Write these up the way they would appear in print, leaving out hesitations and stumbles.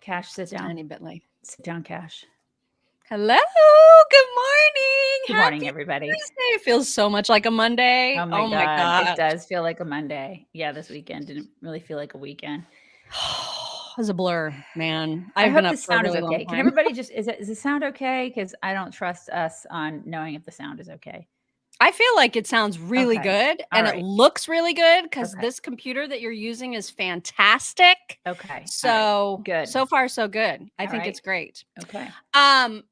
Cash, sit down. Tiny bit late. Sit down, Cash. Hello. Good morning. Good morning, everybody. Thursday. It feels so much like a Monday. Oh my God. It does feel like a Monday. Yeah, this weekend didn't really feel like a weekend. It was a blur, man. I I've hope been up the for a sound is really long okay. Can time. everybody just, is the sound okay? Because I don't trust us on knowing if the sound is okay. I feel like it sounds really good and it looks really good because this computer that you're using is fantastic. Okay. So good. So far, so good. I think it's great. Okay.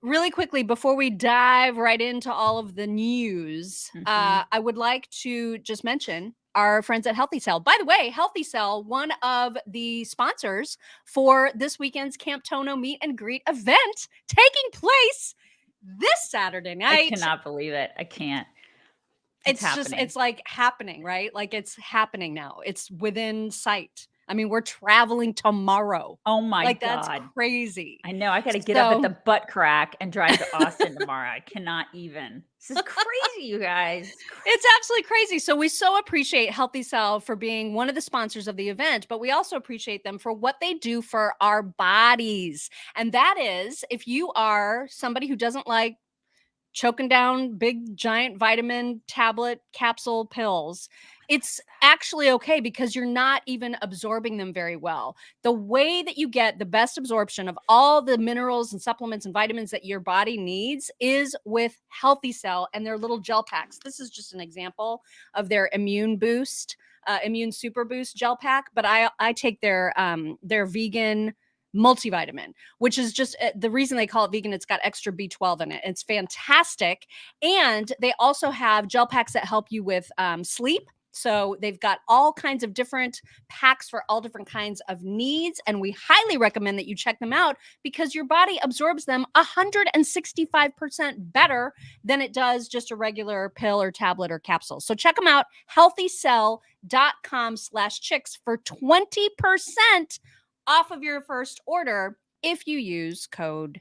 Really quickly, before we dive right into all of the news, I would like to just mention our friends at Healthy Cell. By the way, Healthy Cell, one of the sponsors for this weekend's Camp Tono meet and greet event taking place this Saturday night. I cannot believe it. I can't. It's happening. It's like happening, right? Like it's happening now. It's within sight. I mean, we're traveling tomorrow. Oh my God. That's crazy. I know. I got to get up at the butt crack and drive to Austin tomorrow. I cannot even. This is crazy, you guys. It's absolutely crazy. So we so appreciate Healthy Cell for being one of the sponsors of the event, but we also appreciate them for what they do for our bodies. And that is, if you are somebody who doesn't like choking down big giant vitamin tablet capsule pills, it's actually okay because you're not even absorbing them very well. The way that you get the best absorption of all the minerals and supplements and vitamins that your body needs is with Healthy Cell and their little gel packs. This is just an example of their immune super boost gel pack, but I take their vegan multivitamin, which is just the reason they call it vegan. It's got extra B12 in it. It's fantastic. And they also have gel packs that help you with sleep. So they've got all kinds of different packs for all different kinds of needs. And we highly recommend that you check them out because your body absorbs them 165% better than it does just a regular pill or tablet or capsule. So check them out, healthycell.com/chicks for 20% off of your first order if you use code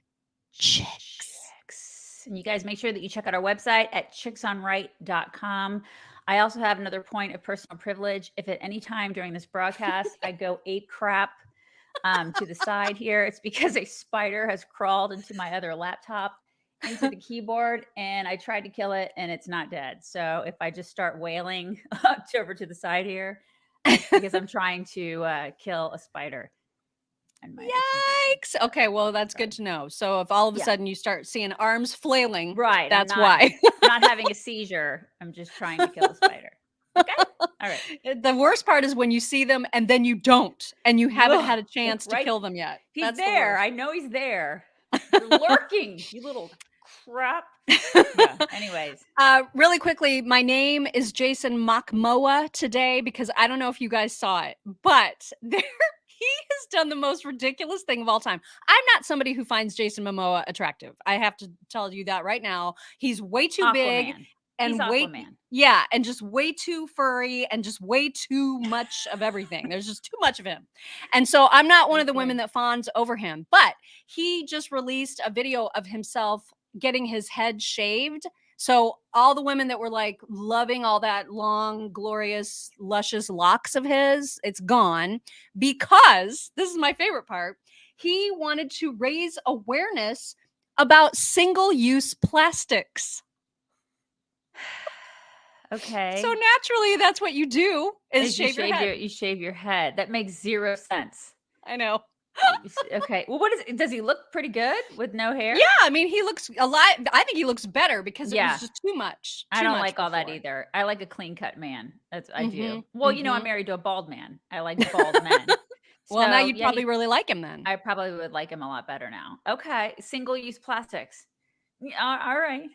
CHICKS. And you guys make sure that you check out our website at chicksonright.com. I also have another point of personal privilege. If at any time during this broadcast I go ape crap to the side here, it's because a spider has crawled into my other laptop, into the keyboard, and I tried to kill it and it's not dead. So if I just start wailing over to the side here, it's because I'm trying to kill a spider. Yikes. Okay, well, that's good to know. So if all of a sudden you start seeing arms flailing, right, that's why. Not having a seizure. I'm just trying to kill the spider. Okay. All right. The worst part is when you see them and then you don't, and you haven't had a chance to kill them yet. He's there. I know he's there. You're lurking, you little crap. Yeah. Anyways. Really quickly, my name is Jason Mockmoa today because I don't know if you guys saw it, but he has done the most ridiculous thing of all time. I'm not somebody who finds Jason Momoa attractive. I have to tell you that right now. He's way too big and and just way too furry and just way too much of everything. There's just too much of him. And so I'm not one of the women that fawns over him, but he just released a video of himself getting his head shaved. So all the women that were like loving all that long, glorious, luscious locks of his, it's gone because this is my favorite part. He wanted to raise awareness about single-use plastics. Okay. So naturally, that's what you do is shave your head. You shave your head. That makes zero sense. I know. Okay. Well, does he look pretty good with no hair? Yeah, I mean, he looks alive. I think he looks better because it was just too much. I don't like all that either. I like a clean cut man. I do. Well, you know, I'm married to a bald man. I like bald men. Well, now you'd probably really like him then. I probably would like him a lot better now. Okay. Single-use plastics. All right.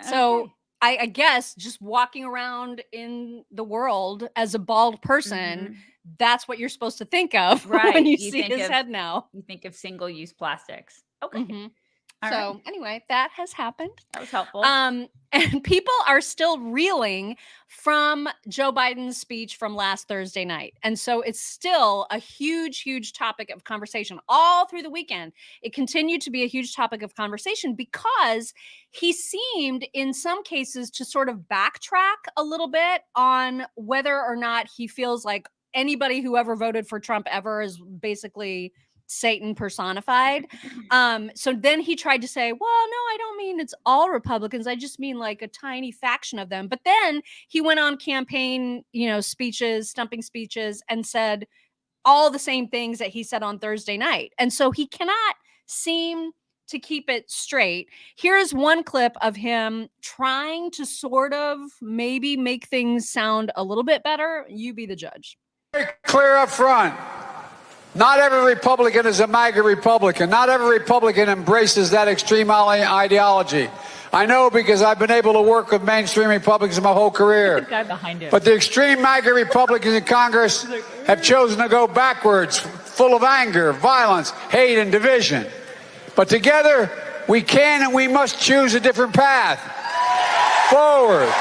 So I guess just walking around in the world as a bald person, that's what you're supposed to think of when you see his head now. You think of single-use plastics. Okay. Anyway, that has happened. That was helpful. And people are still reeling from Joe Biden's speech from last Thursday night. And so it's still a huge, huge topic of conversation all through the weekend. It continued to be a huge topic of conversation because he seemed in some cases to sort of backtrack a little bit on whether or not he feels like anybody who ever voted for Trump ever is basically Satan personified. So then he tried to say, well, no, I don't mean it's all Republicans. I just mean like a tiny faction of them. But then he went on campaign, speeches, stumping speeches, and said all the same things that he said on Thursday night. And so he cannot seem to keep it straight. Here's one clip of him trying to sort of maybe make things sound a little bit better. You be the judge. Very clear up front. Not every Republican is a MAGA Republican. Not every Republican embraces that extreme ideology. I know because I've been able to work with mainstream Republicans my whole career. The guy behind him. But the extreme MAGA Republicans in Congress have chosen to go backwards, full of anger, violence, hate, and division. But together, we can and we must choose a different path forward.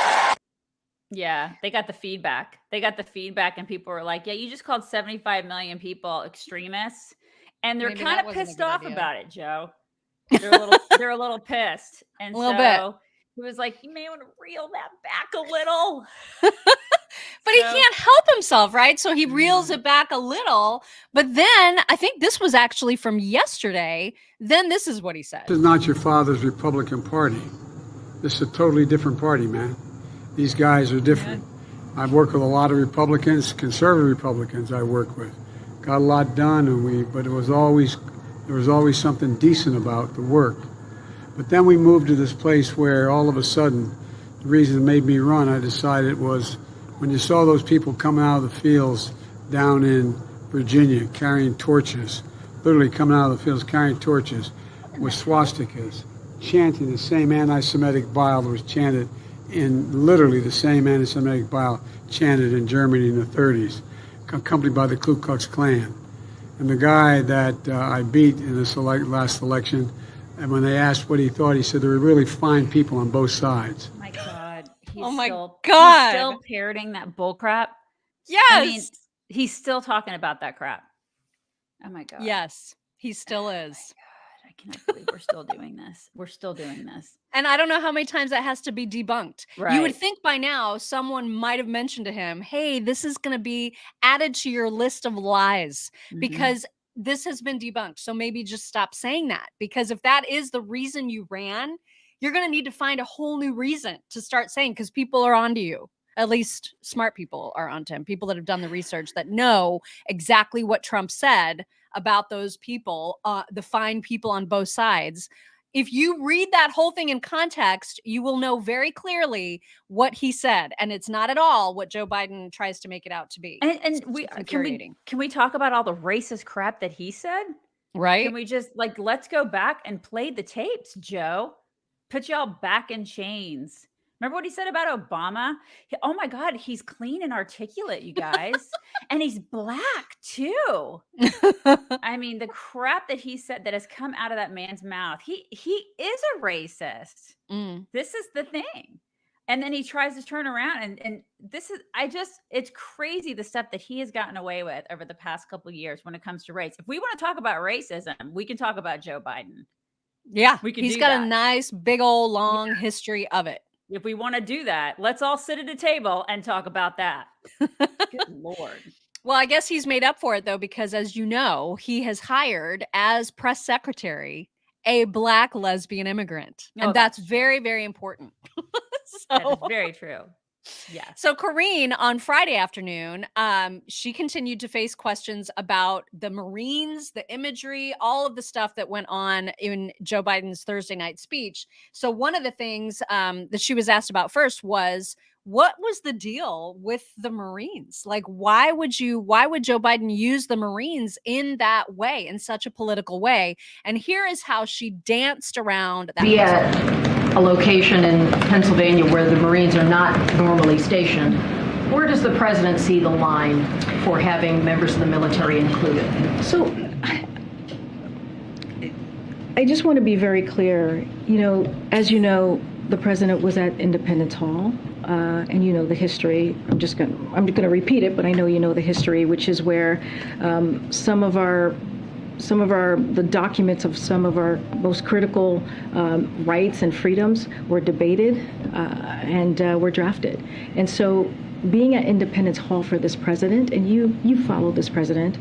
Yeah, they got the feedback. And people were like, yeah, you just called 75 million people extremists. And they're kind of pissed off about it, Joe. They're a little pissed. And a little bit. He was like, you may want to reel that back a little. But he can't help himself, right? So he reels it back a little. But then I think this was actually from yesterday. Then this is what he said. This is not your father's Republican Party. This is a totally different party, man. These guys are different. I've worked with a lot of Republicans, conservative Republicans I work with. Got a lot done, but there was always something decent about the work. But then we moved to this place where all of a sudden, the reason it made me run, I decided was when you saw those people coming out of the fields down in Virginia carrying torches, literally coming out of the fields carrying torches with swastikas, chanting the same anti-Semitic bile that was chanted in literally the same anti-Semitic bile chanted in Germany in the 30s, accompanied by the Ku Klux Klan. And the guy that I beat in this last election, and when they asked what he thought, he said there were really fine people on both sides. My God. He's still parroting that bull crap. Yes. I mean, he's still talking about that crap. Oh my God. Yes, he still is. I cannot believe we're still doing this. And I don't know how many times that has to be debunked. Right. You would think by now someone might have mentioned to him, hey, this is going to be added to your list of lies because this has been debunked. So maybe just stop saying that, because if that is the reason you ran, you're going to need to find a whole new reason to start saying, because people are onto you. At least smart people are onto him. People that have done the research that know exactly what Trump said about those people, the fine people on both sides. If you read that whole thing in context, you will know very clearly what he said. And it's not at all what Joe Biden tries to make it out to be. And can we talk about all the racist crap that he said? Right. Can we just let's go back and play the tapes, Joe? Put y'all back in chains. Remember what he said about Obama? Oh my God, he's clean and articulate, you guys. And he's black too. I mean, the crap that he said that has come out of that man's mouth. He is a racist. This is the thing. And then he tries to turn around and this is, it's crazy the stuff that he has gotten away with over the past couple of years when it comes to race. If we want to talk about racism, we can talk about Joe Biden. Yeah, He's got a nice, big old long history of it. If we want to do that, let's all sit at a table and talk about that. Good Lord. Well, I guess he's made up for it, though, because as you know, he has hired as press secretary a Black lesbian immigrant. And that's very, very important. That is very true. Yeah. So Karine on Friday afternoon, she continued to face questions about the Marines, the imagery, all of the stuff that went on in Joe Biden's Thursday night speech. So one of the things that she was asked about first was, what was the deal with the Marines? Like, why would Joe Biden use the Marines in that way, in such a political way? And here is how she danced around that. A location in Pennsylvania where the Marines are not normally stationed, where does the president see the line for having members of the military included? So I just want to be very clear. As you know, the president was at Independence Hall, and you know the history. I'm going to repeat it, but I know you know the history, which is where the documents of some of our most critical rights and freedoms were debated and were drafted. And so being at Independence Hall for this president, and you follow this president,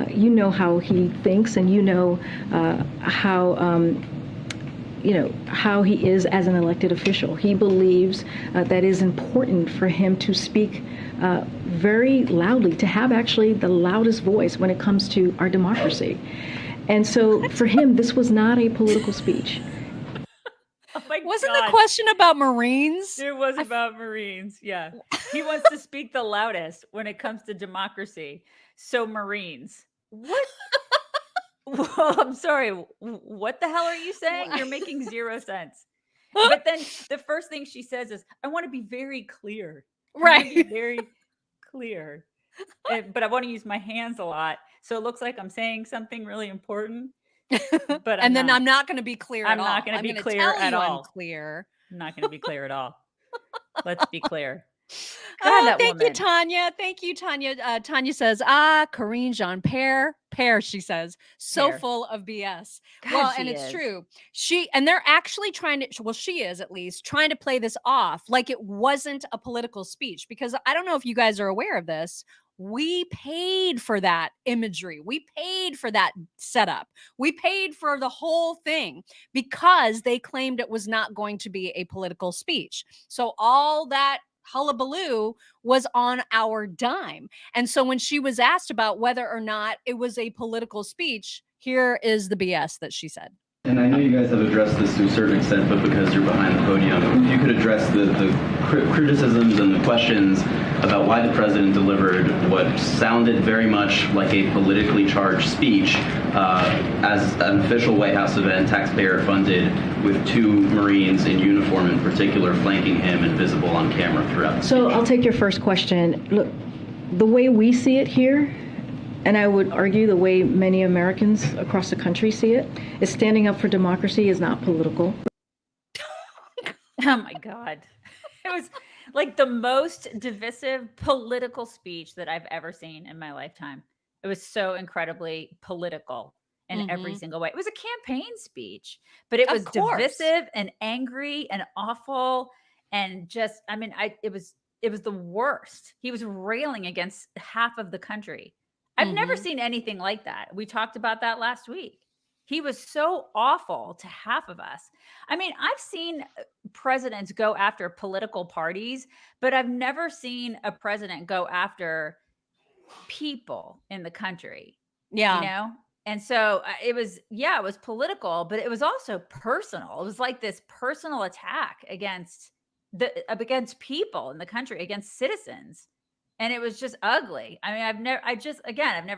you know how he thinks, and you know how he is as an elected official. He believes that it is important for him to speak very loudly, to have actually the loudest voice when it comes to our democracy. And so for him, this was not a political speech. Oh my Wasn't God. the question about Marines? It was about Marines. Yeah. He wants to speak the loudest when it comes to democracy. So Marines. What? Well, I'm sorry. What the hell are you saying? You're making zero sense. But then the first thing she says is, I want to be very clear. I want to be Right. very clear. But I want to use my hands a lot. So it looks like I'm saying something really important. But And then I'm not going to be clear I'm at all. not going to be gonna clear tell at you all. I'm clear. I'm not going to be clear at all. Let's be clear. God, Oh, that thank you, woman. Tanya. Thank you, Tanya. Tanya says, Karine Jean-Pierre, she says, so Pear. full of BS. God, Well, she and it's is. true. And they're actually trying to, well, she is at least trying to play this off like it wasn't a political speech, because I don't know if you guys are aware of this. We paid for that imagery. We paid for that setup. We paid for the whole thing because they claimed it was not going to be a political speech. So all that hullabaloo was on our dime. And so when she was asked about whether or not it was a political speech, here is the BS that she said. And I know you guys have addressed this to a certain extent, but because you're behind the podium, if you could address the criticisms and the questions about why the president delivered what sounded very much like a politically charged speech as an official White House event, taxpayer funded, with 2 Marines in uniform in particular flanking him and visible on camera throughout the So speech. I'll take your first question. Look, the way we see it here, and I would argue the way many Americans across the country see it, is standing up for democracy is not political. Oh my God. It was like the most divisive political speech that I've ever seen in my lifetime. It was so incredibly political in every single way. It was a campaign speech, but it Of was course. divisive and angry and awful. And just, I mean, it was the worst. He was railing against half of the country. I've never seen anything like that. We talked about that last week. He was so awful to half of us. I mean, I've seen presidents go after political parties, but I've never seen a president go after people in the country, Yeah. you know? And so it was political, but it was also personal. It was like this personal attack against people in the country, against citizens. And it was just ugly. I mean, I've never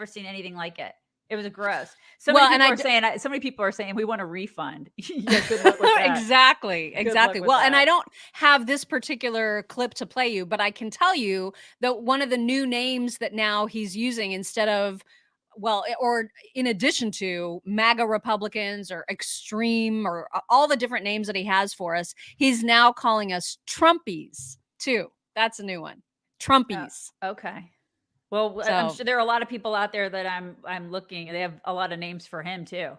seen anything like it. It was gross. So many people are saying we want a refund. Yeah, good luck with that. Exactly. Good luck with Well, and I that. don't have this particular clip to play you, but I can tell you that one of the new names that now he's using instead of, well, or in addition to MAGA Republicans or extreme or all the different names that he has for us, he's now calling us Trumpies too. That's a new one. Trumpies. Okay. Well, I'm sure there are a lot of people out there that I'm looking. They have a lot of names for him too.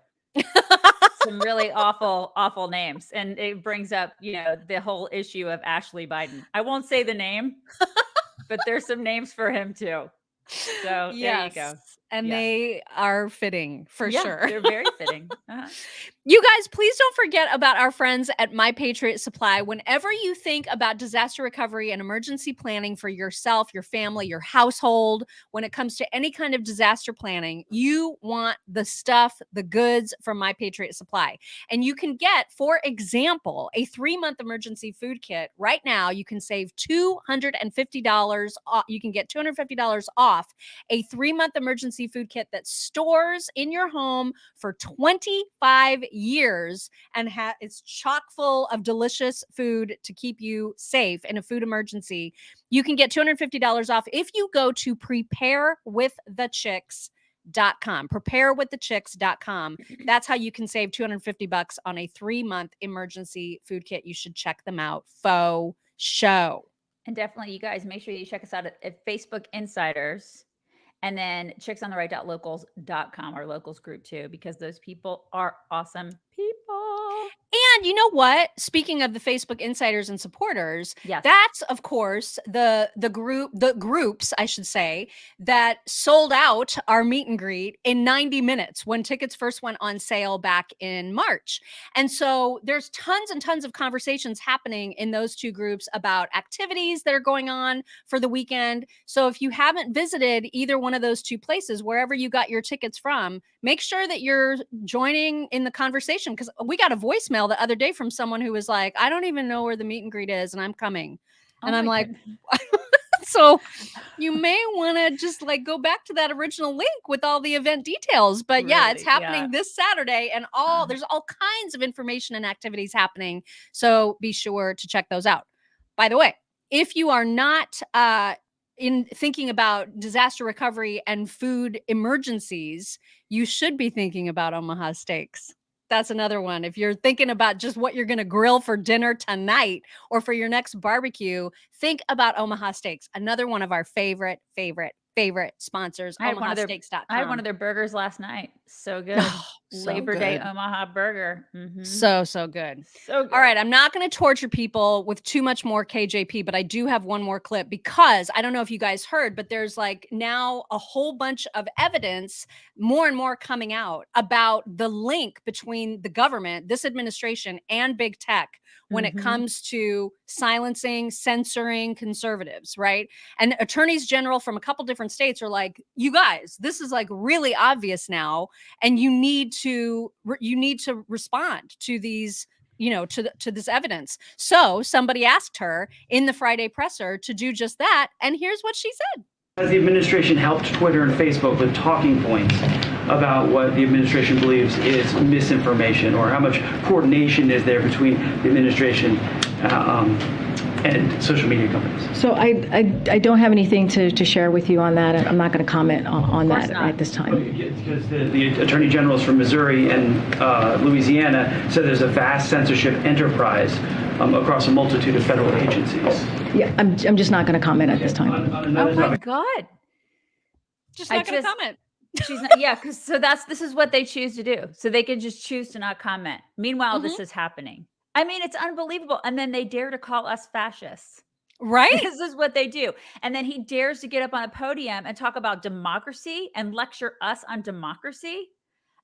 Some really awful names, and it brings up, the whole issue of Ashley Biden. I won't say the name, but there's some names for him too. So there you go. And they are fitting for sure. They're very fitting. You guys, please don't forget about our friends at My Patriot Supply. Whenever you think about disaster recovery and emergency planning for yourself, your family, your household, when it comes to any kind of disaster planning, you want the stuff, the goods from My Patriot Supply. And you can get, for example, a 3-month emergency food kit. Right now, you can save $250. You can get $250 off a 3-month emergency food kit that stores in your home for 25 years and it's chock full of delicious food to keep you safe in a food emergency. You can get $250 off if you go to preparewiththechicks.com. Preparewiththechicks.com. That's how you can save $250 on a 3-month emergency food kit. You should check them out. Faux show. And definitely, you guys, make sure you check us out at Facebook Insiders. And then chicksontheright.locals.com, our locals group too, because those people are awesome people. And you know what? Speaking of the Facebook insiders and supporters, Yes. that's of course the groups, I should say, that sold out our meet and greet in 90 minutes when tickets first went on sale back in March. And so there's tons and tons of conversations happening in those two groups about activities that are going on for the weekend. So if you haven't visited either one of those two places, wherever you got your tickets from, make sure that you're joining in the conversation, because we got a voicemail the other day from someone who was like, I don't even know where the meet and greet is and I'm coming. And I'm like, so you may want to just like go back to that original link with all the event details. But yeah, it's happening this Saturday, and there's all kinds of information and activities happening. So be sure to check those out. By the way, if you are not in thinking about disaster recovery and food emergencies, you should be thinking about Omaha Steaks. That's another one. If you're thinking about just what you're going to grill for dinner tonight or for your next barbecue, think about Omaha Steaks. Another one of our favorite sponsors, omahasteaks.com. I had one of their burgers last night. So good. Labor Day Omaha burger. So good. So good. All right. I'm not going to torture people with too much more KJP, but I do have one more clip, because I don't know if you guys heard, but there's like now a whole bunch of evidence, more and more coming out about the link between the government, this administration, and big tech when it comes to silencing, censoring conservatives, right? And attorneys general from a couple different states are like, you guys, this is like really obvious now, and you need to respond to these, to this evidence. So somebody asked her in the Friday presser to do just that, and here's what she said. Has the administration helped Twitter and Facebook with talking points about what the administration believes is misinformation, or how much coordination is there between the administration and social media companies? So I don't have anything to share with you on that. I'm not going to comment on that at this time. Because the attorney generals from Missouri and Louisiana said there's a vast censorship enterprise across a multitude of federal agencies. Yeah, I'm just not going to comment at this time. Oh my God. Just not going to comment. She's not, yeah, because this is what they choose to do. So they can just choose to not comment. Meanwhile, this is happening. I mean, it's unbelievable. And then they dare to call us fascists. Right? This is what they do. And then he dares to get up on a podium and talk about democracy and lecture us on democracy.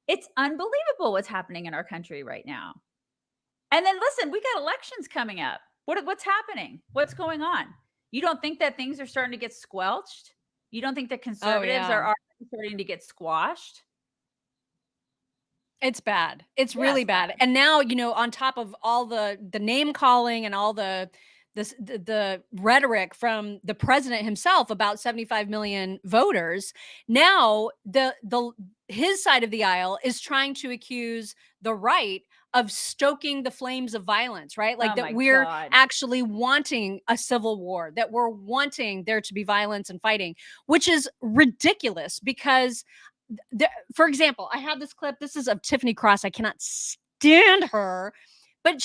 It's unbelievable what's happening in our country right now. And then listen, we got elections coming up. What's happening? What's going on? You don't think that things are starting to get squelched? You don't think that conservatives are starting to get squashed? It's bad. It's really bad. And now, on top of all the name calling and all the rhetoric from the president himself about 75 million voters, now his side of the aisle is trying to accuse the right of stoking the flames of violence, right? Like that we're actually wanting a civil war, that we're wanting there to be violence and fighting, which is ridiculous because for example, I have this clip. This is of Tiffany Cross. I cannot stand her, but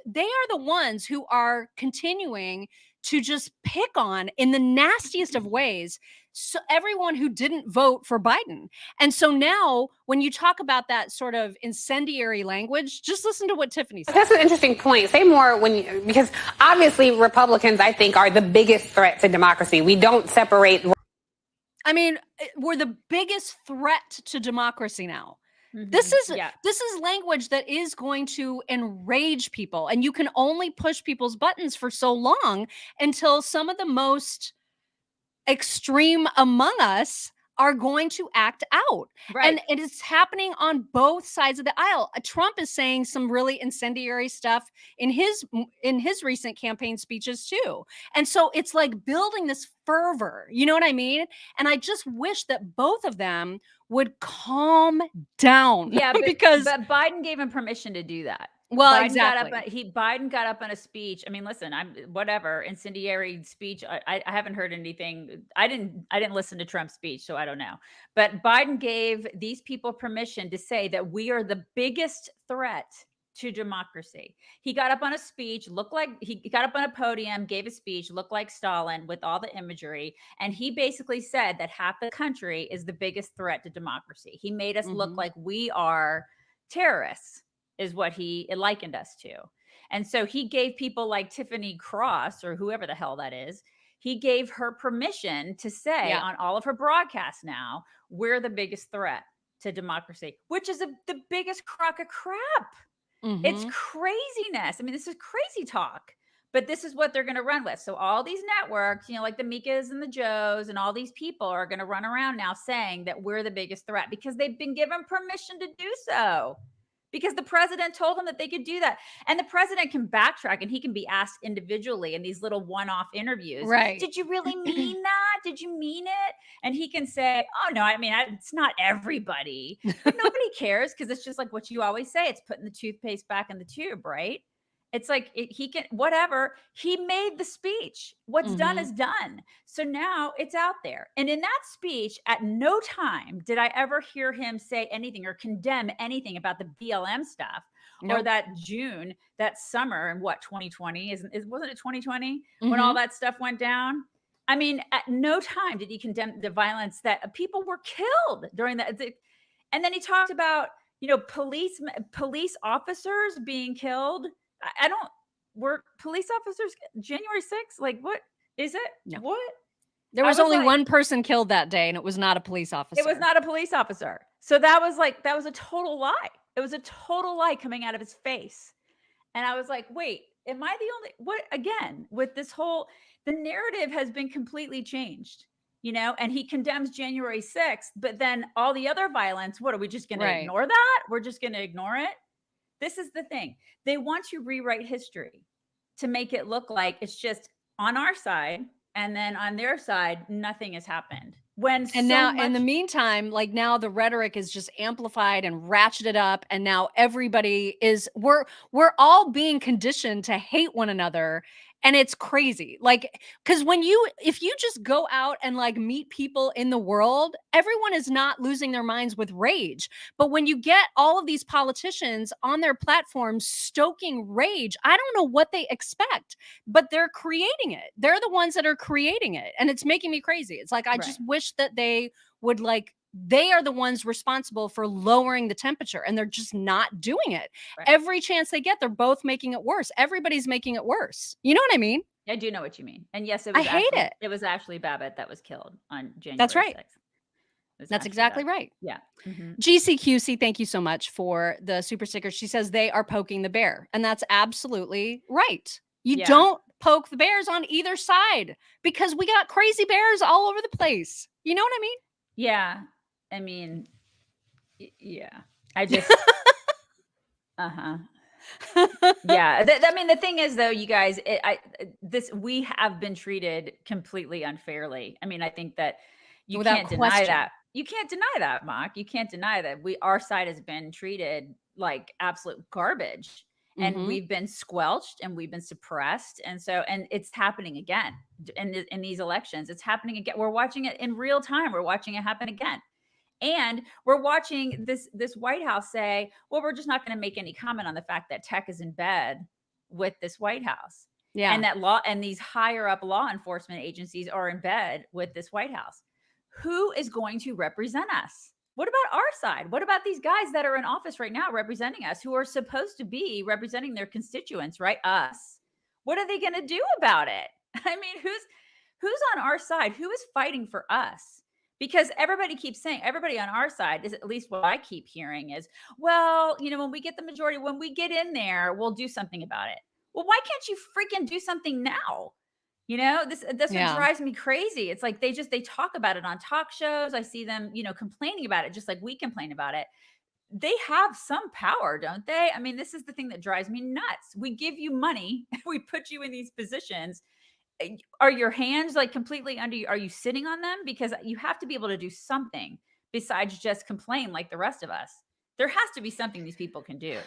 they are the ones who are continuing to just pick on in the nastiest of ways. So everyone who didn't vote for Biden. And so now when you talk about that sort of incendiary language, just listen to what Tiffany said. That's an interesting point. Say more because obviously Republicans, I think, are the biggest threat to democracy. We don't separate. I mean, we're the biggest threat to democracy now. This is language that is going to enrage people, and you can only push people's buttons for so long until some of the most extreme among us are going to act out. Right. And it is happening on both sides of the aisle. Trump is saying some really incendiary stuff in his recent campaign speeches too. And so it's like building this fervor, you know what I mean? And I just wish that both of them would calm down. Yeah, but Biden gave him permission to do that. Well, Biden Biden got up on a speech. I mean, listen, incendiary speech. I haven't heard anything. I didn't listen to Trump's speech, so I don't know. But Biden gave these people permission to say that we are the biggest threat to democracy. He got up on a speech, he got up on a podium, gave a speech, looked like Stalin with all the imagery. And he basically said that half the country is the biggest threat to democracy. He made us look like we are terrorists. is what he likened us to. And so he gave people like Tiffany Cross or whoever the hell that is, he gave her permission to say on all of her broadcasts now, we're the biggest threat to democracy, which is the biggest crock of crap. It's craziness. I mean, this is crazy talk, but this is what they're going to run with. So all these networks, like the Mikas and the Joes and all these people are going to run around now saying that we're the biggest threat because they've been given permission to do so. Because the president told them that they could do that. And the president can backtrack and he can be asked individually in these little one-off interviews. Right. Did you really mean that? Did you mean it? And he can say, oh, no, I mean, it's not everybody. But nobody cares because it's just like what you always say. It's putting the toothpaste back in the tube, right? It's like he can, whatever. He made the speech. What's done is done. So now it's out there. And in that speech, at no time did I ever hear him say anything or condemn anything about the BLM stuff or that June, that summer in 2020? Wasn't it 2020 when all that stuff went down? I mean, at no time did he condemn the violence that people were killed during that. And then he talked about, police officers being killed. Were police officers January 6th? Like, what is it? No. What? There was only one person killed that day, and it was not a police officer. It was not a police officer. So that was a total lie. It was a total lie coming out of his face. And I was like, wait, am I the only, what, again, with this whole, the narrative has been completely changed, and he condemns January 6th, but then all the other violence, what, are we just going to ignore that? We're just going to ignore it. This is the thing. They want to rewrite history to make it look like it's just on our side and then on their side, nothing has happened. In the meantime, like now the rhetoric is just amplified and ratcheted up. And now everybody we're all being conditioned to hate one another. And it's crazy. Like, because if you just go out and like meet people in the world, everyone is not losing their minds with rage. But when you get all of these politicians on their platforms stoking rage, I don't know what they expect, but they're creating it. They're the ones that are creating it. And it's making me crazy. It's like, I just wish that they would they are the ones responsible for lowering the temperature and they're just not doing it. Right. Every chance they get, they're both making it worse. Everybody's making it worse. You know what I mean? I do know what you mean. And yes, I hate it. It was Ashley Babbitt that was killed on January 6th. That's right. That's exactly right. Yeah. GCQC, thank you so much for the super sticker. She says they are poking the bear. And that's absolutely right. You don't poke the bears on either side because we got crazy bears all over the place. You know what I mean? Yeah. I mean, yeah, I just, yeah. I mean, the thing is though, you guys, we have been treated completely unfairly. I mean, I think that you can't deny that. You can't deny that, Mark. You can't deny that our side has been treated like absolute garbage and we've been squelched and we've been suppressed. And it's happening again in these elections. It's happening again. We're watching it in real time. We're watching it happen again. And we're watching this White House say, well, we're just not going to make any comment on the fact that tech is in bed with this White House. Yeah. And that these higher up law enforcement agencies are in bed with this White House. Who is going to represent us? What about our side? What about these guys that are in office right now representing us, who are supposed to be representing their constituents, right? Us. What are they going to do about it? I mean, who's on our side? Who is fighting for us? Because everybody keeps saying, everybody on our side is, at least what I keep hearing is, well, when we get the majority, when we get in there, we'll do something about it. Well, why can't you freaking do something now? That's what drives me crazy. It's like they talk about it on talk shows. I see them, complaining about it, just like we complain about it. They have some power, don't they? I mean, this is the thing that drives me nuts. We give you money, we put you in these positions. Are your hands like completely under you? Are you sitting on them? Because you have to be able to do something besides just complain like the rest of us. There has to be something these people can do.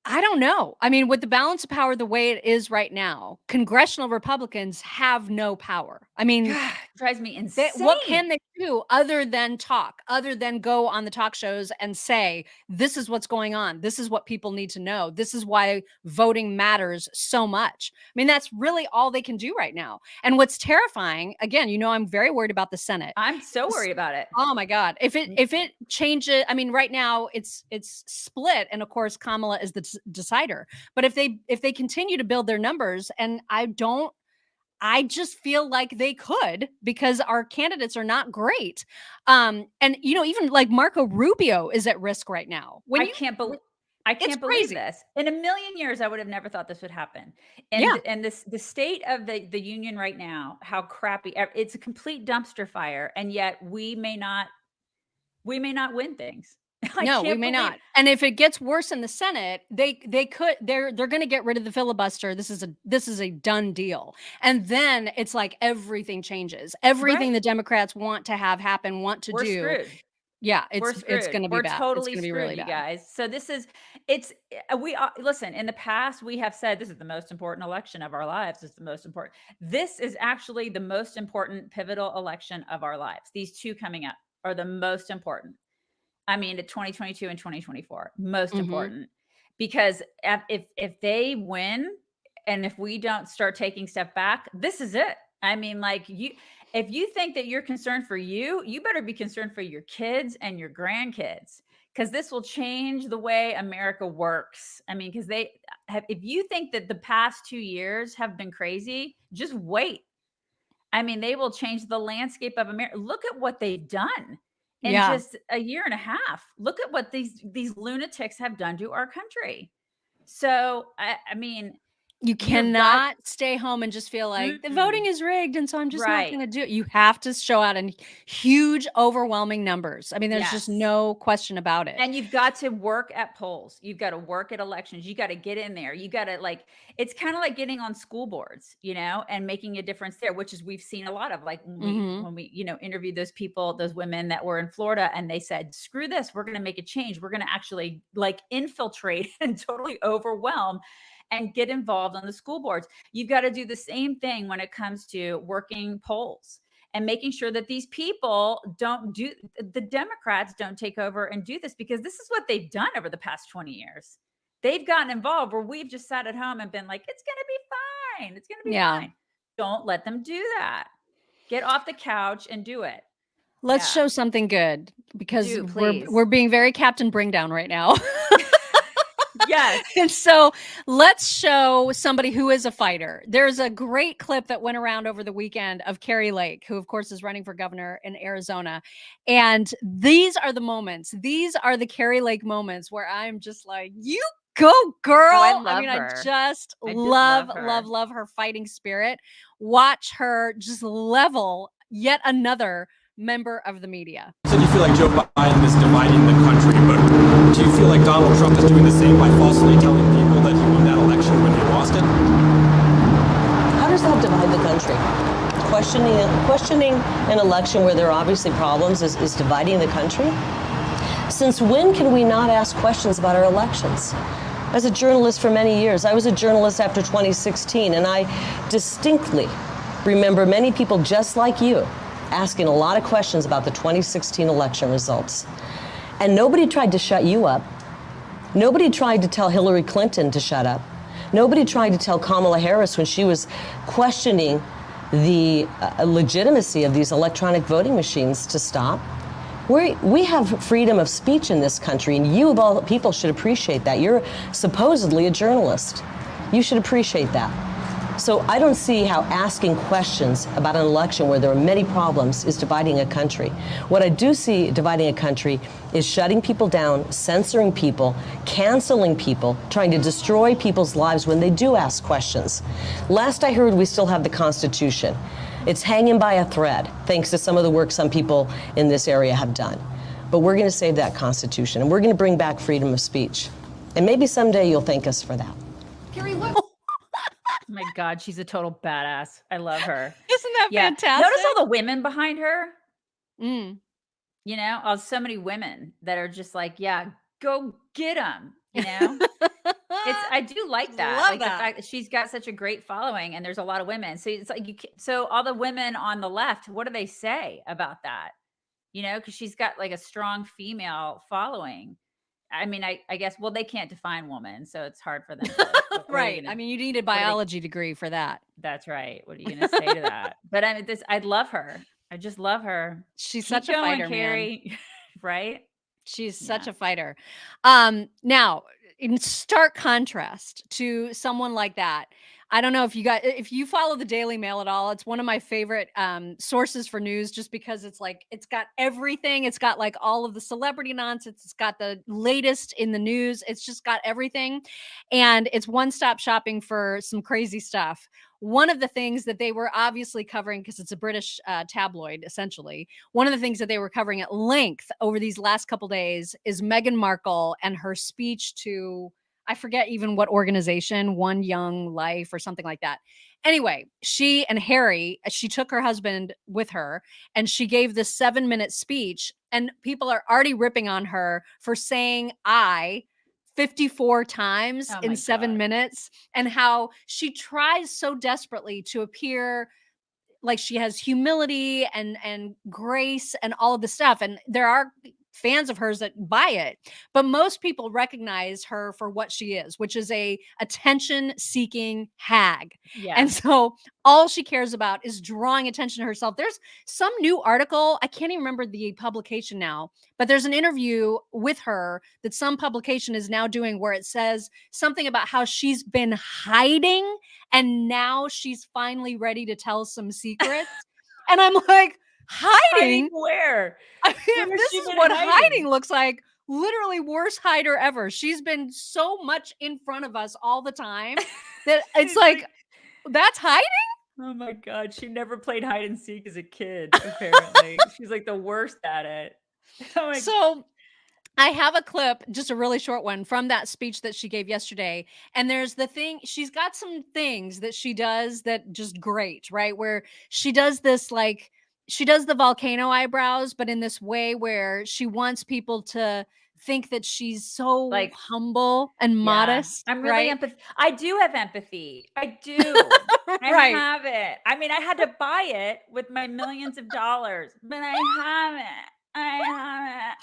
I don't know. I mean, with the balance of power the way it is right now, congressional Republicans have no power. I mean, it drives me insane. What can they do other than talk, other than go on the talk shows and say, this is what's going on. This is what people need to know. This is why voting matters so much. I mean, that's really all they can do right now. And what's terrifying, again, I'm very worried about the Senate. I'm so worried about it. Oh my God. If it changes, I mean, right now it's split. And of course, Kamala is the decider. But if they continue to build their numbers, and I just feel like they could, because our candidates are not great. And even like Marco Rubio is at risk right now. I can't believe crazy. this. In a million years, I would have never thought this would happen. And Yeah. and the state of the union right now, how crappy, it's a complete dumpster fire, and yet we may not win things. No, we may not. And if it gets worse in the Senate, they're going to get rid of the filibuster. This is a done deal. And then it's like everything changes. Everything the Democrats want to have happen, want to We're do. Screwed. Yeah, We're it's screwed. going to be We're bad. totally It's going to be screwed, really you bad. guys. So listen, in the past, we have said this is the most important election of our lives. It's the most important. This is actually the most important pivotal election of our lives. These two coming up are the most important. I mean, 2022 and 2024, most important, because if they win, and if we don't start taking step back, this is it. I mean, if you think that you're concerned for you better be concerned for your kids and your grandkids, because this will change the way America works. I mean, because if you think that the past 2 years have been crazy, just wait. I mean, they will change the landscape of America. Look at what they've done in just a year and a half. Look at what these lunatics have done to our country. So, I mean, you cannot stay home and just feel like the voting is rigged, and so I'm just not going to do it. You have to show out in huge, overwhelming numbers. I mean, there's just no question about it. And you've got to work at polls. You've got to work at elections. You got to get in there. You got to it's kind of like getting on school boards, and making a difference there, which is we've seen a lot of, like when we interviewed those people, those women that were in Florida, and they said, screw this, we're going to make a change. We're going to actually infiltrate and totally overwhelm and get involved on the school boards. You've got to do the same thing when it comes to working polls and making sure that these people the Democrats don't take over and do this, because this is what they've done over the past 20 years. They've gotten involved where we've just sat at home and been like, it's going to be fine. It's going to be fine. Don't let them do that. Get off the couch and do it. Let's show something good, because we're being very Captain Bring Down right now. Yes. And so let's show somebody who is a fighter. There's a great clip that went around over the weekend of Kari Lake, who of course is running for governor in Arizona. And these are the moments. These are the Kari Lake moments where I'm just like, you go, girl. Oh, I just love her fighting spirit. Watch her just level yet another member of the media. So you feel like Joe Biden is dividing the country, but do you feel like Donald Trump is doing the same by falsely telling people that he won that election when he lost it? How does that divide the country? Questioning an election where there are obviously problems is dividing the country? Since when can we not ask questions about our elections? As a journalist for many years, I was a journalist after 2016, and I distinctly remember many people just like you asking a lot of questions about the 2016 election results. And nobody tried to shut you up. Nobody tried to tell Hillary Clinton to shut up. Nobody tried to tell Kamala Harris when she was questioning the legitimacy of these electronic voting machines to stop. We have freedom of speech in this country, and you of all people should appreciate that. You're supposedly a journalist. You should appreciate that. So I don't see how asking questions about an election where there are many problems is dividing a country. What I do see dividing a country is shutting people down, censoring people, canceling people, trying to destroy people's lives when they do ask questions. Last I heard, we still have the Constitution. It's hanging by a thread, thanks to some of the work some people in this area have done. But we're going to save that Constitution, and we're going to bring back freedom of speech. And maybe someday you'll thank us for that. Kari, Oh my God, she's a total badass. I love her. Isn't that fantastic? Notice all the women behind her. So many women that are just like, yeah, go get them. I do like that. Love like that. The fact that she's got such a great following, and there's a lot of women. So it's like so all the women on the left, what do they say about that? Because she's got like a strong female following. I mean, I guess, well, they can't define woman, so it's hard for them to, right. I mean, you need a biology degree for that. That's right. What are you going to say to that? But I mean, I'd love her. I just love her. She's Keep such a going, fighter, Kari. man. Right? She's such a fighter. Now, in stark contrast to someone like that. I don't know if you follow the Daily Mail at all. It's one of my favorite sources for news, just because it's like it's got everything. It's got like all of the celebrity nonsense. It's got the latest in the news. It's just got everything, and it's one-stop shopping for some crazy stuff. One of the things that they were obviously covering, because it's a British tabloid, essentially, one of the things that they were covering at length over these last couple days is Meghan Markle and her speech to, I forget even what organization, One Young Life or something like that. Anyway, she and Harry, she took her husband with her, and she gave this 7-minute speech, and people are already ripping on her for saying I 54 times Oh in my 7 God. minutes, and how she tries so desperately to appear like she has humility and grace and all of the stuff, and there are fans of hers that buy it, but most people recognize her for what she is, which is a attention seeking hag. Yeah. And so all she cares about is drawing attention to herself. There's some new article, I can't even remember the publication now, but there's an interview with her that some publication is now doing where it says something about how she's been hiding and now she's finally ready to tell some secrets. And I'm like, hiding? where? I mean, Where if has this she is been what hiding? hiding looks like, literally worst hider ever. She's been so much in front of us all the time that it's She's like, that's hiding? Oh my God. She never played hide and seek as a kid, apparently. She's like the worst at it. Oh my So I have a clip, just a really short one, from that speech that she gave yesterday. And there's the thing, she's got some things that she does that just great, right? Where she does this, like, she does the volcano eyebrows, but in this way where she wants people to think that she's so Like, humble and yeah. modest, I'm really right? I do have empathy. I do. I Right. have it. I mean, I had to buy it with my millions of dollars, but I have it. I have it.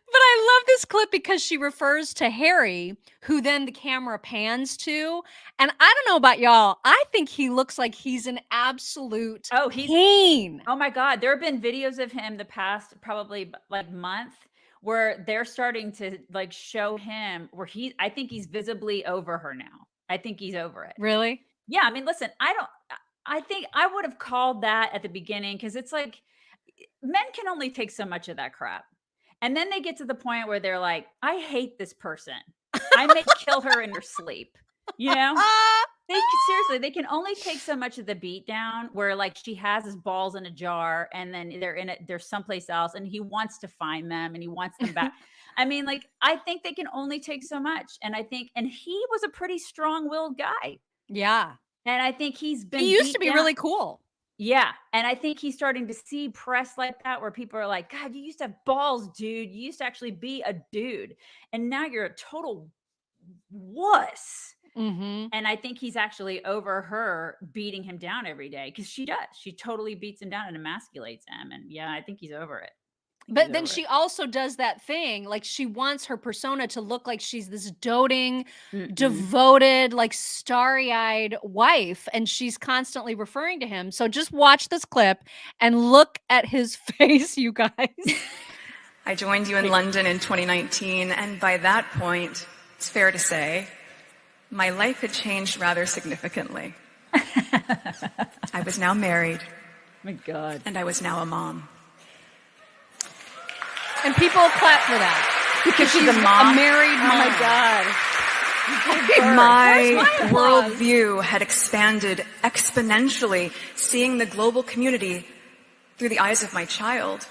But I love this clip because she refers to Harry, who then the camera pans to. And I don't know about y'all. I think he looks like he's an absolute Oh, pain. Oh my God. There have been videos of him the past probably like month where they're starting to like show him where I think he's visibly over her now. I think he's over it. Really? Yeah. I mean, listen, I think I would have called that at the beginning because it's like men can only take so much of that crap. And then they get to the point where they're like, I hate this person. I may kill her in her sleep. You know? Seriously, they can only take so much of the beat down where like she has his balls in a jar and then they're someplace else and he wants to find them and he wants them back. I mean, like, I think they can only take so much. And he was a pretty strong-willed guy. Yeah. And I think he's been He used beat to be down. really cool. Yeah. And I think he's starting to see press like that where people are like, God, you used to have balls, dude. You used to actually be a dude. And now you're a total wuss. Mm-hmm. And I think he's actually over her beating him down every day because she does. She totally beats him down and emasculates him. And yeah, I think he's over it. But then she also does that thing, like she wants her persona to look like she's this doting, devoted, like starry-eyed wife, and she's constantly referring to him. So just watch this clip and look at his face, you guys. I joined you in London in 2019, and by that point, it's fair to say, my life had changed rather significantly. I was now married. My God. And I was now a mom. And people clap for that because she's a mom? married mom. Oh my My God. worldview had expanded exponentially, seeing the global community through the eyes of my child.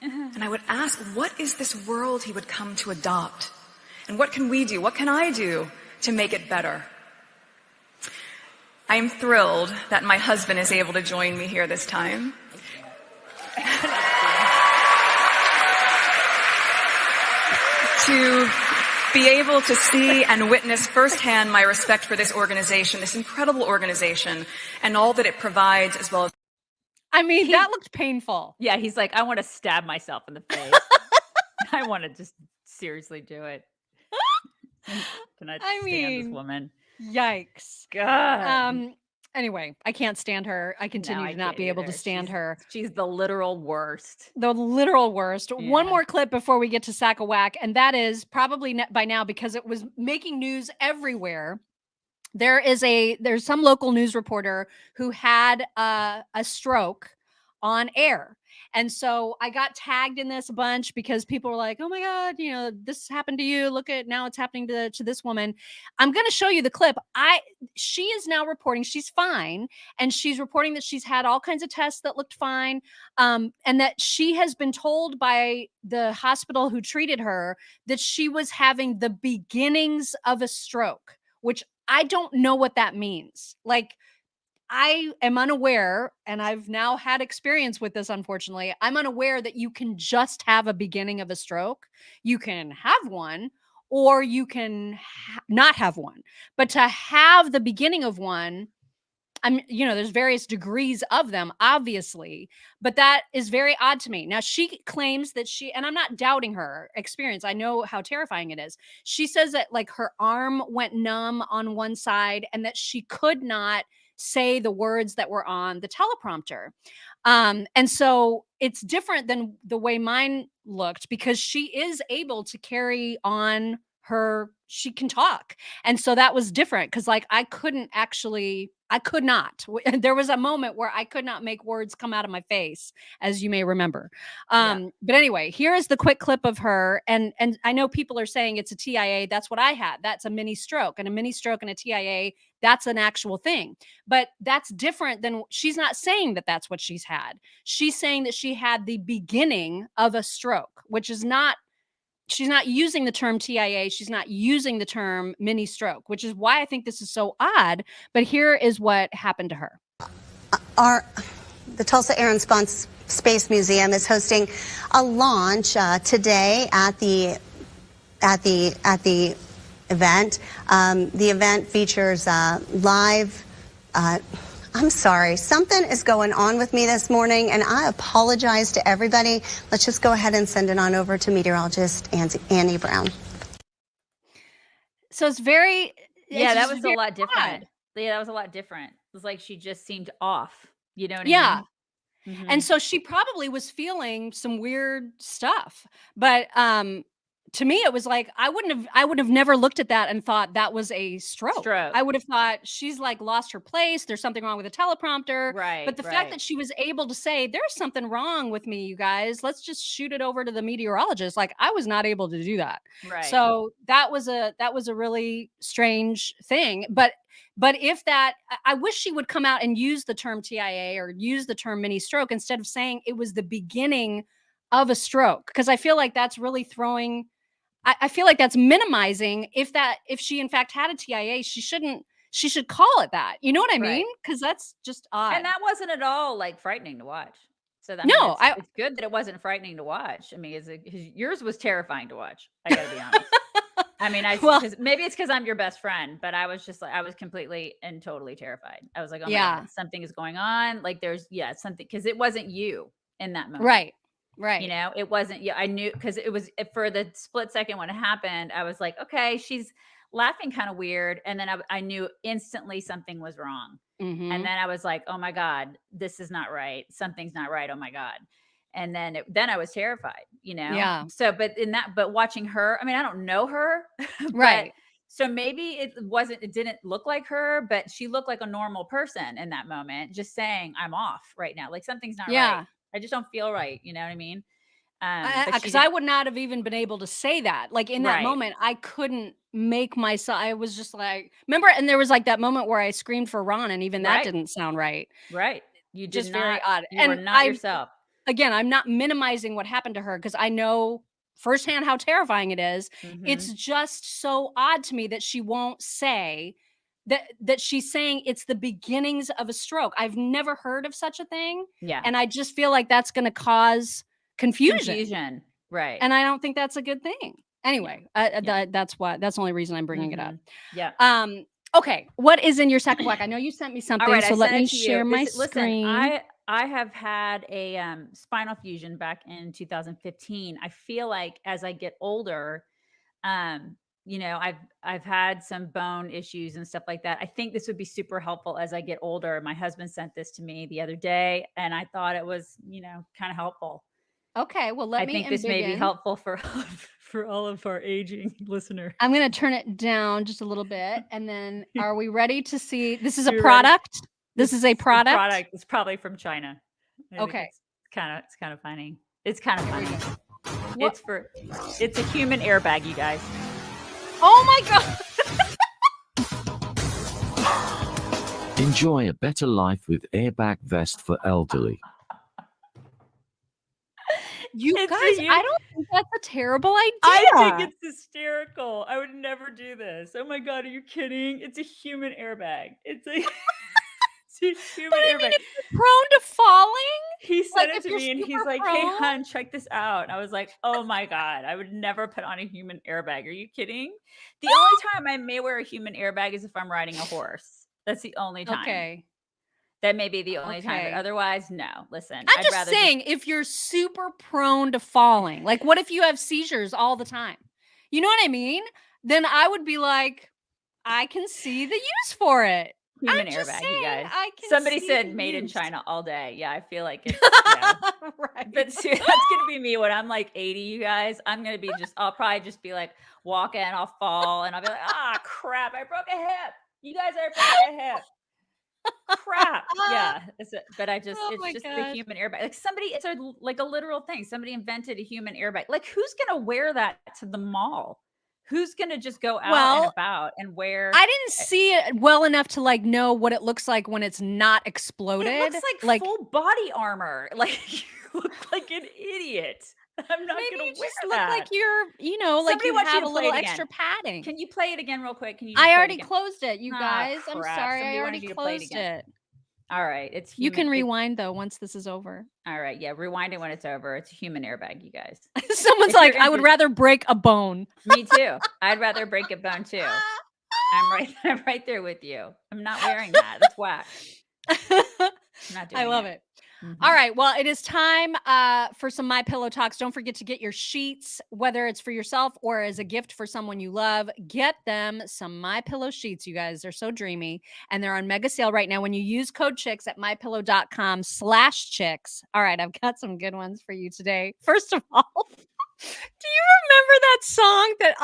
And I would ask, what is this world he would come to adopt? And what can we do? What can I do to make it better? I am thrilled that my husband is able to join me here this time. To be able to see and witness firsthand my respect for this organization, this incredible organization, and all that it provides, as well as... I mean, that looked painful. Yeah, he's like, I want to stab myself in the face. I want to just seriously do it. Can I stand this woman? Yikes. God. Anyway, I can't stand her. I No, continue I to not can't be able to either. stand her. She's the literal worst. The literal worst. One Yeah. more clip before we get to Sack of Whack, and that is probably by now because it was making news everywhere. There's some local news reporter who had a stroke on air. And so I got tagged in this a bunch because people were like, "Oh my God, this happened to you. Look at now it's happening to this woman." I'm going to show you the clip. She is now reporting she's fine, and she's reporting that she's had all kinds of tests that looked fine, and that she has been told by the hospital who treated her that she was having the beginnings of a stroke, which I don't know what that means. Like, I am unaware, and I've now had experience with this, unfortunately. I'm unaware that you can just have a beginning of a stroke. You can have one, or you can not have one. But to have the beginning of one, there's various degrees of them, obviously, but that is very odd to me. Now, she claims that and I'm not doubting her experience. I know how terrifying it is. She says that like her arm went numb on one side and that she could not say the words that were on the teleprompter. And so it's different than the way mine looked because she is able to carry on she can talk. And so that was different because like I could not. There was a moment where I could not make words come out of my face, as you may remember. But anyway, here is the quick clip of her. And I know people are saying it's a TIA. That's what I had. That's a mini stroke, and a mini stroke and a TIA. That's an actual thing. But that's different than she's not saying that that's what she's had. She's saying that she had the beginning of a stroke, which is not. She's not using the term TIA. She's not using the term mini stroke, which is why I think this is so odd. But here is what happened to her. The Tulsa Air and Space Museum is hosting a launch today at the event. The event features live. I'm sorry, something is going on with me this morning, and I apologize to everybody. Let's just go ahead and send it on over to meteorologist Annie Brown. So it's very... Yeah, that was a lot different. Yeah, that was a lot different. It was like she just seemed off. You know what I mean? Yeah. Mhm. And so she probably was feeling some weird stuff. But to me, it was like I would have never looked at that and thought that was a stroke. I would have thought she's like lost her place. There's something wrong with the teleprompter. Right. But the fact that she was able to say, there's something wrong with me, you guys, let's just shoot it over to the meteorologist. Like I was not able to do that. Right. So that was a really strange thing. But if that, I wish she would come out and use the term TIA or use the term mini stroke instead of saying it was the beginning of a stroke. Because I feel like that's really I feel like that's minimizing if she in fact had a TIA, she should call it that. You know what I mean? Because that's just odd. And that wasn't at all like frightening to watch. So that No, it's good that it wasn't frightening to watch. I mean, yours was terrifying to watch. I gotta be honest. I mean, maybe it's because I'm your best friend, but I was just like, I was completely and totally terrified. I was like, oh my God, something is going on. Like there's something, because it wasn't you in that moment. Right. It wasn't. Yeah, I knew because it was for the split second when it happened. I was like, okay, she's laughing kind of weird, and then I knew instantly something was wrong. Mm-hmm. And then I was like, oh my God, this is not right. Something's not right. Oh my God. And then I was terrified. Yeah. So, but watching her, I mean, I don't know her, right. So maybe it didn't look like her, but she looked like a normal person in that moment, just saying, I'm off right now. Like something's not right. I just don't feel right. You know what I mean? Because I would not have even been able to say that. Like in that moment, I couldn't make myself. I was just like, remember? And there was like that moment where I screamed for Ron, and even that didn't sound right. Right. You did just not, very odd. You were not yourself. Again, I'm not minimizing what happened to her because I know firsthand how terrifying it is. Mhm. It's just so odd to me that she won't say that she's saying it's the beginnings of a stroke. I've never heard of such a thing. Yeah. And I just feel like that's going to cause confusion. Right. And I don't think that's a good thing. Anyway, that's the only reason I'm bringing it up. Yeah. Okay. What is in your sack of whack? I know you sent me something, All right, so I let sent me it to you. share my Listen, screen. I have had a spinal fusion back in 2015. I feel like as I get older, I've had some bone issues and stuff like that. I think this would be super helpful as I get older. My husband sent this to me the other day, and I thought it was, kind of helpful. Okay, well, let I me think this may be embiggen. helpful for for all of our aging listener. I'm going to turn it down just a little bit. And then are we ready to see? This is a You're ready? product. This is a product. It's probably from China. I think Okay. it's kind of funny. It's kind of Here we funny. go. It's a human airbag, you guys. Oh my God. Enjoy a better life with airbag vest for elderly. You It's guys, a I don't think that's a terrible idea. I think it's hysterical. I would never do this. Oh my God, are you kidding? It's a human airbag. It's a, it's a human But I airbag. mean, if you're prone to falling, He like, sent it if to you're me and he's super like, "Hey, prone- hun, check this out." And I was like, "Oh my God, I would never put on a human airbag. Are you kidding?" The only time I may wear a human airbag is if I'm riding a horse. That's the only time. Okay. That may be the only time. But Okay. otherwise, no. Listen, I'm I'd just rather saying, if you're super prone to falling, like what if you have seizures all the time? You know what I mean? Then I would be like, I can see the use for it. human I'm just airbag, saying, you guys. I can Somebody see said the made in use. China all day. Yeah, I feel like it's yeah. Right. But see, that's gonna be me when I'm like 80, you guys. I'm gonna be I'll probably just be like walking, I'll fall, and I'll be like, crap, I broke a hip. You guys are broke a hip. Crap. Yeah. But Oh it's my just the gosh. human airbag. Like it's a literal thing. Somebody invented a human airbag. Like who's gonna wear that to the mall? Who's gonna just go out and about and wear I didn't see it well enough to like know what it looks like when it's not exploded. It looks like full body armor. Like you look like an idiot. I'm not maybe gonna you wear just look that. like you're, like Somebody you wants have to a play little it again. extra padding. Can you play it again real quick? Can you just I play it already again? closed it, you guys. I'm Crap. sorry. Somebody I wanted already you to play it closed again. it. All right. It's You can human- rewind though once this is over. All right. Yeah. Rewind it when it's over. It's a human airbag, you guys. Someone's If like, you're I would into- rather break a bone. Me too. I'd rather break a bone too. I'm right there with you. I'm not wearing that. That's whack. I'm not doing I love it. it. All right. Well, it is time for some My Pillow talks. Don't forget to get your sheets, whether it's for yourself or as a gift for someone you love. Get them some My Pillow sheets, you guys. They're so dreamy, and they're on mega sale right now. When you use code CHICKS at mypillow.com/chicks. All right, I've got some good ones for you today. First of all, do you remember that song that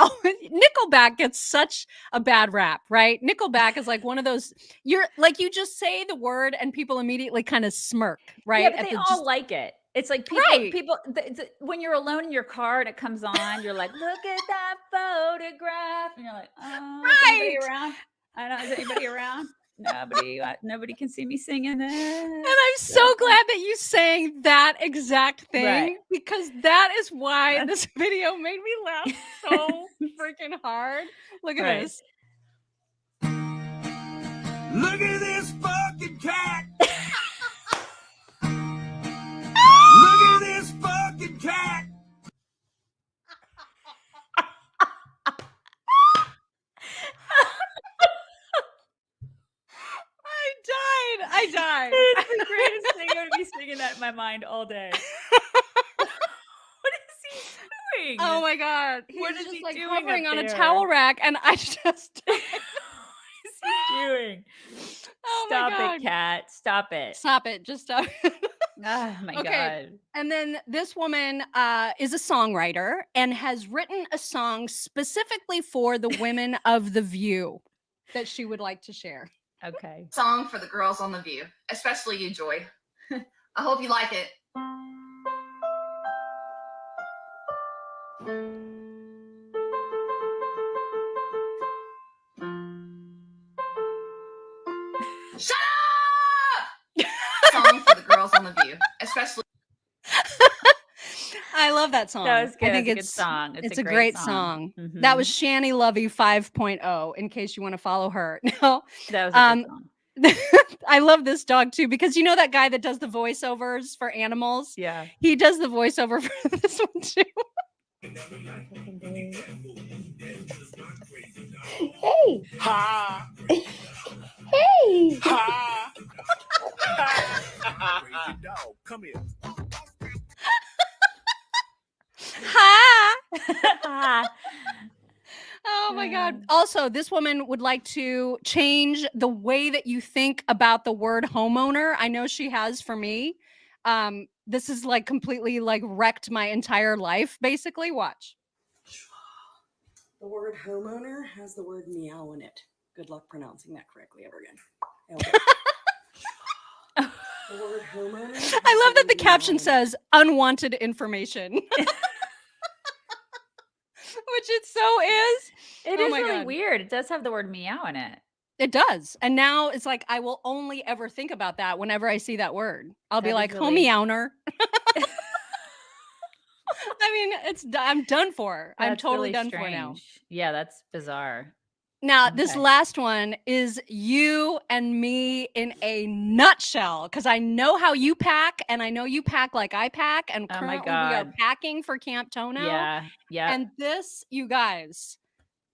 Nickelback gets such a bad rap, right? Nickelback is like one of those, you just say the word and people immediately kind of smirk, right? Yeah, but they all like it. It's like people when you're alone in your car and it comes on, you're like, look at that photograph. And you're like, oh, is anybody around? I don't know, is anybody around? Nobody can see me singing this. And I'm so glad that you sang that exact thing because that is why this video made me laugh so freaking hard. Look at this. Look at this fucking cat. Look at this fucking cat. I died. It's the greatest thing. I'm going to be singing that in my mind all day. What is he doing? Oh my God. What He's is just he like doing hovering up on a there? towel rack and I just What is he doing? Oh my Stop God. it, cat. Stop it. Stop it. Just stop. Oh my God. And then this woman is a songwriter and has written a song specifically for the women of The View that she would like to share. Okay. Song for the girls on The View, especially you, Joy. I hope you like it. Shut up! Song for the girls on The View, especially. I love that song. That was good. I think It's a good song. It's a great song. That was Shani Lovey 5.0, in case you want to follow her. No, that was a good song. I love this dog too, because you know that guy that does the voiceovers for animals? Yeah. He does the voiceover for this one too. Hey! Ha! Hey! Ha! Crazy dog, come here. Ha! Oh God. Also, this woman would like to change the way that you think about the word homeowner. I know she has for me. This is like completely like wrecked my entire life, basically. Watch. The word homeowner has the word meow in it. Good luck pronouncing that correctly ever again. The word homeowner. I love that the caption says unwanted information. Which it so is. It Oh is my really God. weird. It does have the word meow in it. It does. And now it's like I will only ever think about that whenever I see that word. I'll be That like, is really- homeowner. I mean, I'm done for. I'm That's totally really done for now. strange. Yeah, that's bizarre. Now, this Okay. last one is you and me in a nutshell, because I know how you pack, and I know you pack like I pack, and Oh my currently we are God. packing for Camp Tono. Yeah. Yeah. And this, you guys,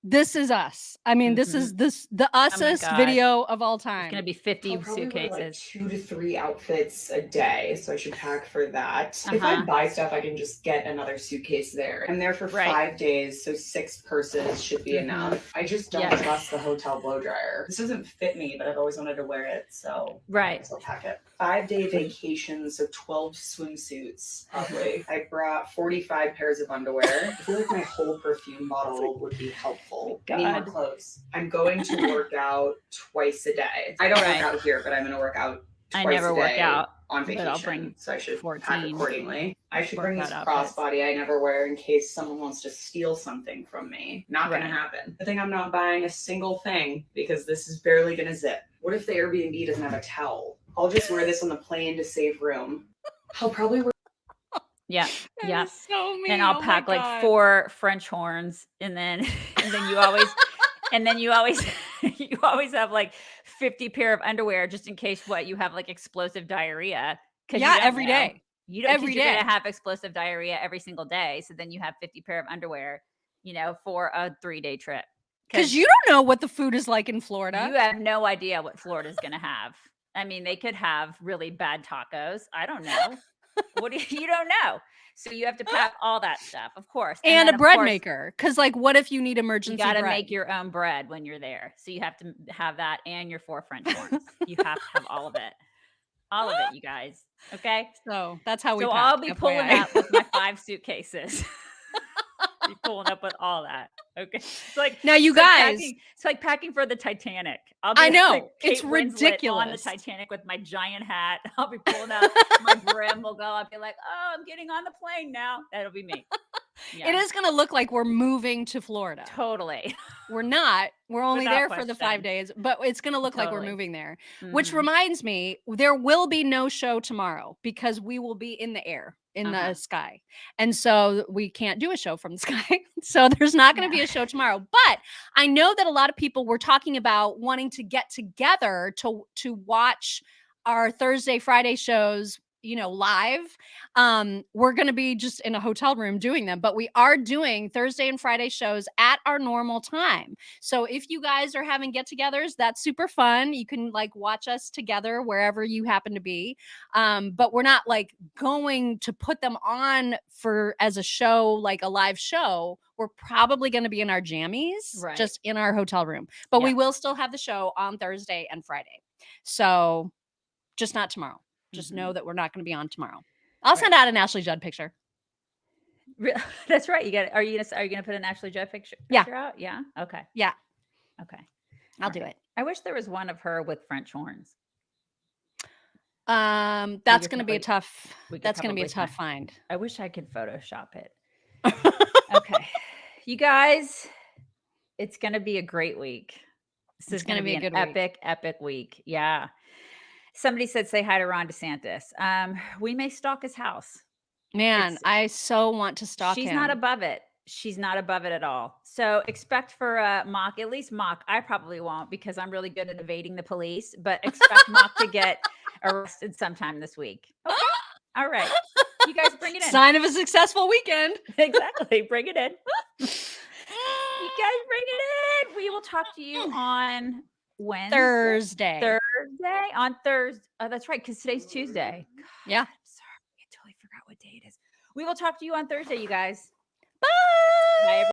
this is us. I mean, this is the Oh my usest God. video of all It's time. gonna be 50 I'll probably wear like suitcases. 2 to 3 outfits a day, so I should pack for that. If I Uh-huh. buy stuff, I can just get another suitcase there. I'm there for Right. 5 days, so 6 purses should be enough. I just don't Yeah. trust the hotel blow dryer. This doesn't fit me, but I've always wanted to wear it, so Right. I'll pack it. 5-day vacation, so 12 swimsuits probably. I brought 45 pairs of underwear. I feel like my whole perfume bottle would be helpful. I need more God. clothes. I'm going to work out twice a day. I don't Right. work out here, but I'm going to work out I twice never a work day out, on but vacation, I'll bring so I should pack 14 accordingly. I should bring this workout outfits. crossbody I never wear in case someone wants to steal something from me. Not Right. gonna happen. I think I'm not buying a single thing because this is barely gonna zip. What if the Airbnb doesn't have a towel? I'll just wear this on the plane to save room. I'll probably wear Yeah. That Yeah. is so mean. And I'll Oh my pack like God. 4 French horns, and then you always you always have like 50 pair of underwear just in case you have like explosive diarrhea. Yeah, every day. You don't, Every you're day. gonna have explosive diarrhea every single day. So then you have 50 pair of underwear, for a 3-day trip. Because you don't know what the food is like in Florida. You have no idea what Florida's gonna have. I mean, they could have really bad tacos. I don't know. You don't know. So you have to pack all that stuff, of course. And then, a of bread course, maker. Because, like, what if you need you emergency got to bread? make your own bread when you're there. So you have to have that and your 4 French horns. You have to have all of it. All of it, you guys. Okay? So that's how we So pack, I'll be pulling FYI. up with my 5 suitcases. Be pulling up with all that. Okay. It's like Now, you it's like guys- it's like packing for the Titanic. I'll be I know. like It's Kate Winslet on the ridiculous. Titanic with my giant hat. I'll be pulling out my brim will go. I'll be like, oh, I'm getting on the plane now. That'll be me. Yeah. It is going to look like we're moving to Florida. Totally. We're not. We're only Without there for the 5 question. days, but it's going to look like we're Totally. moving there. Which Mhm. reminds me, there will be no show tomorrow because we will be in the air, in the sky. And so we can't do a show from the sky. So there's not going to be a show tomorrow. But I know that a lot of people were talking about wanting to get together to watch our Thursday, Friday shows, live. We're going to be just in a hotel room doing them, but we are doing Thursday and Friday shows at our normal time. So if you guys are having get-togethers, that's super fun. You can like watch us together wherever you happen to be. But we're not like going to put them on as a show, like a live show. We're probably going to be in our jammies, Right. just in our hotel room, but we Yeah. will still have the show on Thursday and Friday. So just not tomorrow. Just know that we're not going to be on tomorrow. I'll send out an Ashley Judd picture. That's right. Are you gonna put an Ashley Judd picture out? Yeah. Okay. Yeah. Okay. I'll do it. I wish there was one of her with French horns. That's could going to be a probably- tough. we could That's going to be a probably tough find. I wish I could Photoshop it. Okay. You guys, it's going to be a great week. This is going to be a an good week. epic week. Yeah. Somebody said, say hi to Ron DeSantis. We may stalk his house. Man, I so want to stalk him. She's not above it. She's not above it at all. So expect for Mock, at least Mock. I probably won't because I'm really good at evading the police, but expect Mock to get arrested sometime this week. Okay. All right. You guys bring it in. Sign of a successful weekend. Exactly. Bring it in. You guys bring it in. We will talk to you on Wednesday. Thursday. On Thursday. Oh, that's right. Because today's Tuesday. God, Yeah. I'm sorry. I totally forgot what day it is. We will talk to you on Thursday, you guys. Bye. Bye, everyone.